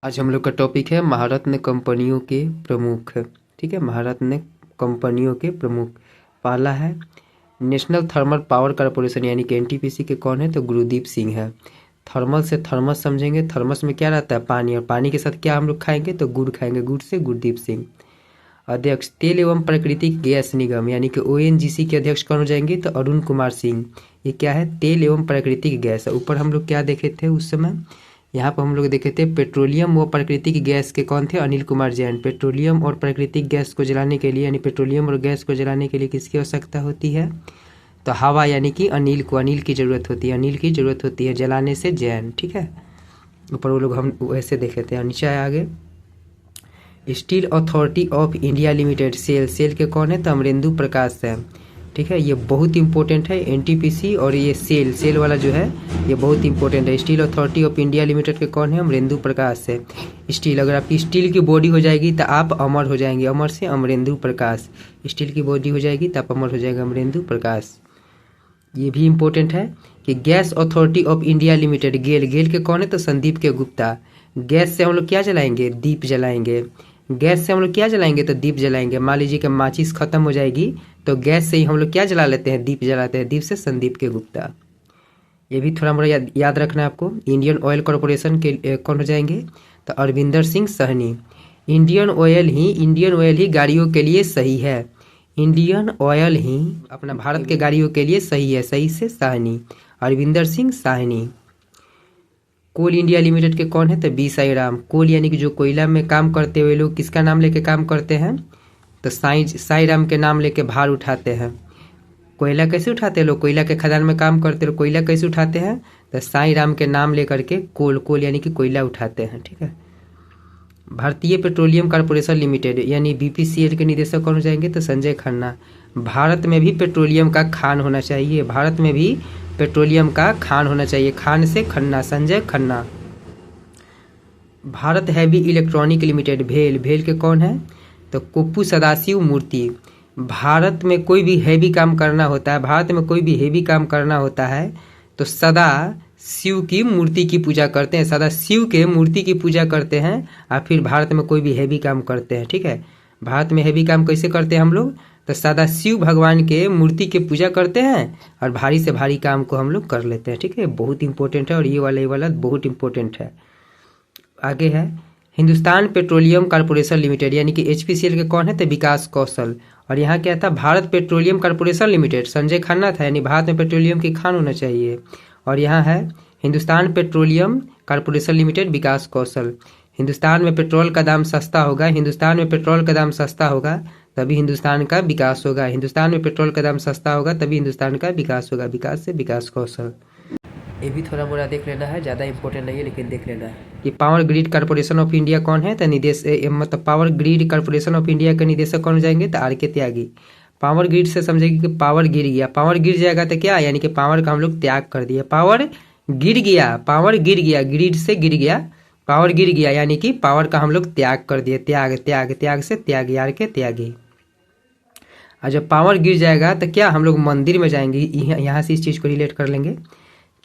आज हम लोग का टॉपिक है महारत्न कंपनियों के प्रमुख। ठीक है, महारत्न कंपनियों के प्रमुख। पहला है नेशनल थर्मल पावर कॉरपोरेशन यानी कि एनटीपीसी के कौन है, तो गुरुदीप सिंह है। थर्मल से थर्मस समझेंगे, थर्मस में क्या रहता है, पानी, और पानी के साथ क्या हम लोग खाएंगे, तो गुड़ खाएंगे, गुड़ से गुरदीप सिंह। अध्यक्ष तेल एवं प्राकृतिक गैस निगम यानी कि ओएनजीसी के अध्यक्ष कौन हो जाएंगे, तो अरुण कुमार सिंह। ये क्या है, तेल एवं प्राकृतिक गैस। ऊपर हम लोग क्या देखे थे उस समय, यहाँ पर हम लोग देखे थे पेट्रोलियम व प्राकृतिक गैस के कौन थे, अनिल कुमार जैन। पेट्रोलियम और प्राकृतिक गैस को जलाने के लिए यानी पेट्रोलियम और गैस को जलाने के लिए किसकी आवश्यकता होती है, तो हवा यानी कि अनिल को, अनिल की ज़रूरत होती है, अनिल की ज़रूरत होती है, जलाने से जैन। ठीक है, ऊपर वो लोग हम वैसे देखे थे। नीचे है आगे Steel Authority of India Limited, SAIL, SAIL के कौन है, तो अमरेंदु प्रकाश है। ठीक है, ये बहुत इंपॉर्टेंट है एनटीपीसी, और ये सेल, सेल वाला जो है ये बहुत इंपॉर्टेंट है। Steel Authority of India limited के कौन है, अमरेंदु प्रकाश है। स्टील, अगर आपकी स्टील की बॉडी हो जाएगी तो आप अमर हो जाएंगे, अमर से अमरेंदु प्रकाश। स्टील की बॉडी हो जाएगी तो आप अमर हो जाएगा, अमरेंदु प्रकाश। ये भी इंपॉर्टेंट है कि gas authority of India limited, GAIL, GAIL के कौन है, तो संदीप के गुप्ता। गैस से हम लोग क्या जलाएंगे, दीप जलाएंगे। गैस से हम लोग क्या जलाएंगे, तो दीप जलाएंगे। मान लीजिए कि माचिस खत्म हो जाएगी तो गैस से ही हम लोग क्या जला लेते हैं, दीप जलाते हैं, दीप से संदीप के गुप्ता। ये भी थोड़ा मोड़ा याद रखना है आपको। इंडियन ऑयल कॉरपोरेशन के कौन हो जाएंगे, तो अरविंदर सिंह सहनी। इंडियन ऑयल ही गाड़ियों के लिए सही है, इंडियन ऑयल ही अपना भारत के गाड़ियों के लिए सही है, सही से साहनी, अरविंदर सिंह साहनी। कोल इंडिया लिमिटेड के कौन है, तो बी साई राम। कोल यानी कि जो कोयला में काम करते हुए लोग किसका नाम लेके काम करते हैं, तो साई राम के नाम लेके भार उठाते हैं। कोयला कैसे उठाते हैं लोग, कोयला के खदान में काम करते हैं, कोयला कैसे उठाते हैं, तो साई राम के नाम लेकर के कोल, कोल यानी कि कोयला उठाते हैं। ठीक है, भारतीय पेट्रोलियम कॉर्पोरेशन लिमिटेड यानी बीपीसीएल के निदेशक कौन हो जाएंगे, तो संजय खन्ना। भारत में भी पेट्रोलियम का खान होना चाहिए, भारत में भी पेट्रोलियम का खान होना चाहिए, खान से Khanna, Sanjay Khanna. Bharat heavy electronic limited, भेल, भेल के कौन है, तो कुप्पू सदाशिव मूर्ति। भारत में कोई भी हैवी काम करना होता है, भारत में कोई भी हैवी काम करना होता है तो सदा शिव की मूर्ति की पूजा करते हैं, सदा शिव के मूर्ति की पूजा करते हैं, और फिर भारत में कोई भी हैवी काम करते हैं। ठीक है, भारत में हैवी काम कैसे करते हैं हम लोग, तो सदा शिव भगवान के मूर्ति की पूजा करते हैं और भारी से भारी काम को हम लोग कर लेते हैं। ठीक है, बहुत इंपॉर्टेंट है, और ये वाला बहुत इंपॉर्टेंट है। आगे है हिंदुस्तान पेट्रोलियम कॉर्पोरेशन लिमिटेड यानी कि एचपीसीएल के कौन है, तो विकास कौशल। और यहाँ क्या था, Bharat petroleum corporation limited, Sanjay Khanna था, यानी भारत में पेट्रोलियम की खान होना चाहिए। और यहाँ है हिंदुस्तान पेट्रोलियम कॉर्पोरेशन लिमिटेड, विकास कौशल। हिंदुस्तान में पेट्रोल का दाम सस्ता होगा, हिंदुस्तान में पेट्रोल का दाम सस्ता होगा तभी हिंदुस्तान का विकास होगा, हिंदुस्तान में पेट्रोल का दाम सस्ता होगा तभी हिंदुस्तान का विकास होगा, विकास से विकास कौशल। ये भी थोड़ा मोड़ा देख लेना है, ज़्यादा इंपॉर्टेंट नहीं है लेकिन देख लेना है। कि power grid corporation of India कौन है, तो मतलब power grid corporation of India के निदेशक कौन हो जाएंगे, तो आर के त्यागी। पावर ग्रिड से समझेंगे कि पावर गिर गया, पावर गिर जाएगा तो क्या, यानी कि पावर का हम लोग त्याग कर दिया, पावर गिर गया, पावर गिर गया, ग्रिड से गिर गया, पावर गिर गया यानी कि पावर का हम लोग त्याग कर दिए, त्याग, त्याग, त्याग से त्याग, यार के त्यागी। और जब पावर गिर जाएगा तो क्या हम लोग मंदिर में जाएंगे, यहाँ से इस चीज़ को रिलेट कर लेंगे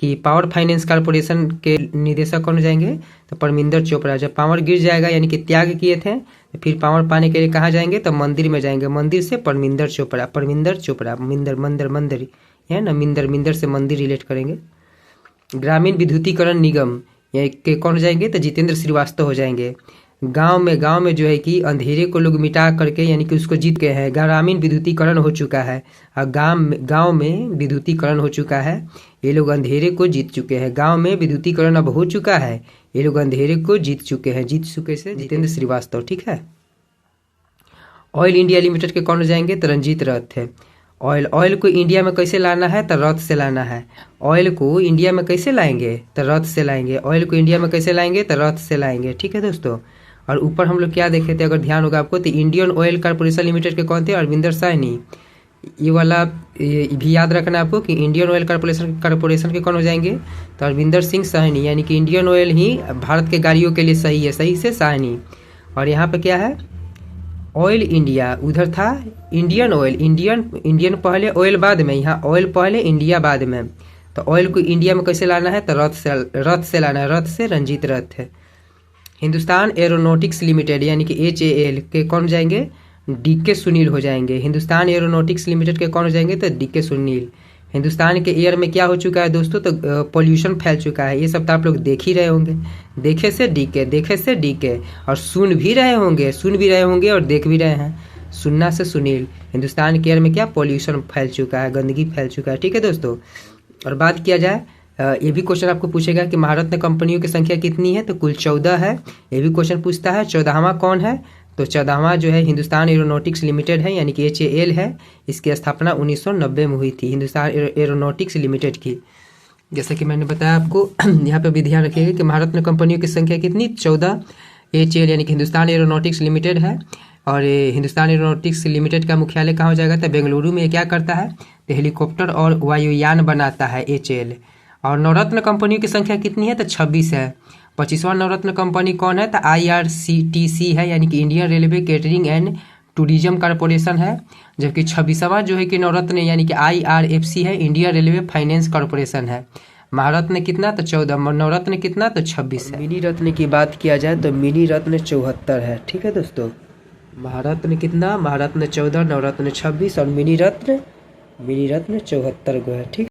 कि पावर फाइनेंस कॉर्पोरेशन के निदेशक कौन हो जाएंगे, तो परमिंदर चोपड़ा। जब पावर गिर जाएगा यानी कि त्याग किए थे तो फिर पावर पाने के लिए कहाँ जाएंगे, तो मंदिर में जाएंगे, मंदिर से परमिंदर चोपड़ा, परमिंदर चोपड़ा, मिंदर, मंदिर, मंदिर है ना, मिंदर, मिंदर से मंदिर रिलेट करेंगे। ग्रामीण विद्युतीकरण निगम ये के कौन हो जाएंगे, तो जितेंद्र श्रीवास्तव हो जाएंगे। गांव में जो है कि अंधेरे को लोग मिटा करके यानी कि उसको जीत गए हैं, ग्रामीण विद्युतीकरण हो चुका है, और गांव में विद्युतीकरण हो चुका है, ये लोग अंधेरे को जीत चुके हैं, गांव में विद्युतीकरण अब हो चुका है, ये लोग अंधेरे को जीत चुके हैं, जीत चुके से जितेंद्र श्रीवास्तव। ठीक है, ऑयल इंडिया लिमिटेड के कौन हो जाएंगे, तो रंजीत रथ है। ऑयल को इंडिया में कैसे लाना है, तो रथ से लाना है, ऑयल को इंडिया में कैसे लाएंगे, तो रथ से लाएंगे, ऑयल को इंडिया में कैसे लाएंगे, तो रथ से लाएंगे। ठीक है दोस्तों, और ऊपर हम लोग क्या देखे थे, अगर ध्यान होगा आपको, तो इंडियन ऑयल कॉर्पोरेशन लिमिटेड के कौन थे, अरविंदर साहनी। ये वाला ये भी याद रखना आपको कि इंडियन ऑयल कॉर्पोरेशन के कौन हो जाएंगे, तो अरविंदर सिंह साहनी, यानी कि इंडियन ऑयल ही भारत के गाड़ियों के लिए सही है, सही से साहनी। और यहाँ पे क्या है, ऑयल इंडिया, उधर था इंडियन ऑयल, इंडियन पहले ऑयल बाद में, यहाँ ऑयल पहले इंडिया बाद में। तो ऑयल को इंडिया में कैसे लाना है, तो रथ से लाना है, रथ से रंजीत रथ है। हिंदुस्तान एरोनॉटिक्स लिमिटेड यानी कि HAL के कौन हो जाएंगे, DK सुनील हो जाएंगे। हिंदुस्तान एरोनॉटिक्स लिमिटेड के कौन हो जाएंगे, तो DK सुनील। हिंदुस्तान के एयर में क्या हो चुका है दोस्तों, तो पोल्यूशन फैल चुका है। ये सब तो आप लोग देख ही रहे होंगे, देखे से DK और सुन भी रहे होंगे और देख भी रहे हैं, सुनना से सुनील। हिंदुस्तान के एयर में क्या पोल्यूशन फैल चुका है, गंदगी फैल चुका है। ठीक है दोस्तों। और बात किया जाए, ये भी क्वेश्चन आपको पूछेगा कि महारत्न कंपनियों की संख्या कितनी है, तो कुल 14 है। ये भी क्वेश्चन पूछता है 14वां कौन है, तो 14वां जो है हिंदुस्तान एरोनॉटिक्स लिमिटेड है यानी कि HAL है। इसकी स्थापना 1990 में हुई थी, हिंदुस्तान एरोनॉटिक्स लिमिटेड की। जैसा कि मैंने बताया आपको, यहाँ पे भी ध्यान रखिएगा कि महारत्न कंपनियों की संख्या कितनी, 14। HAL यानी कि हिंदुस्तान एरोनॉटिक्स लिमिटेड है। और ये हिंदुस्तान एरोनॉटिक्स लिमिटेड का मुख्यालय कहाँ हो जाएगा, तो बेंगलुरु में। ये क्या करता है, तो हेलीकॉप्टर और वायुयान बनाता है HAL। और नवरत्न कंपनियों की संख्या कितनी है, तो 26 है। 25वां नवरत्न कंपनी कौन है, तो IRCTC है यानी कि Indian railway catering and tourism corporation है। जबकि 26वां जो है कि नवरत्न यानी कि IRFC है, इंडियन रेलवे फाइनेंस कॉरपोरेशन है। महारत्न कितना, तो 14। नवरत्न कितना, तो 26 है। मिनी रत्न की बात किया जाए तो मिनी रत्न 74 है। ठीक है दोस्तों। महारत्न कितना, महारत्न 14, नवरत्न 26 और मिनी रत्न 74 गो है। ठीक।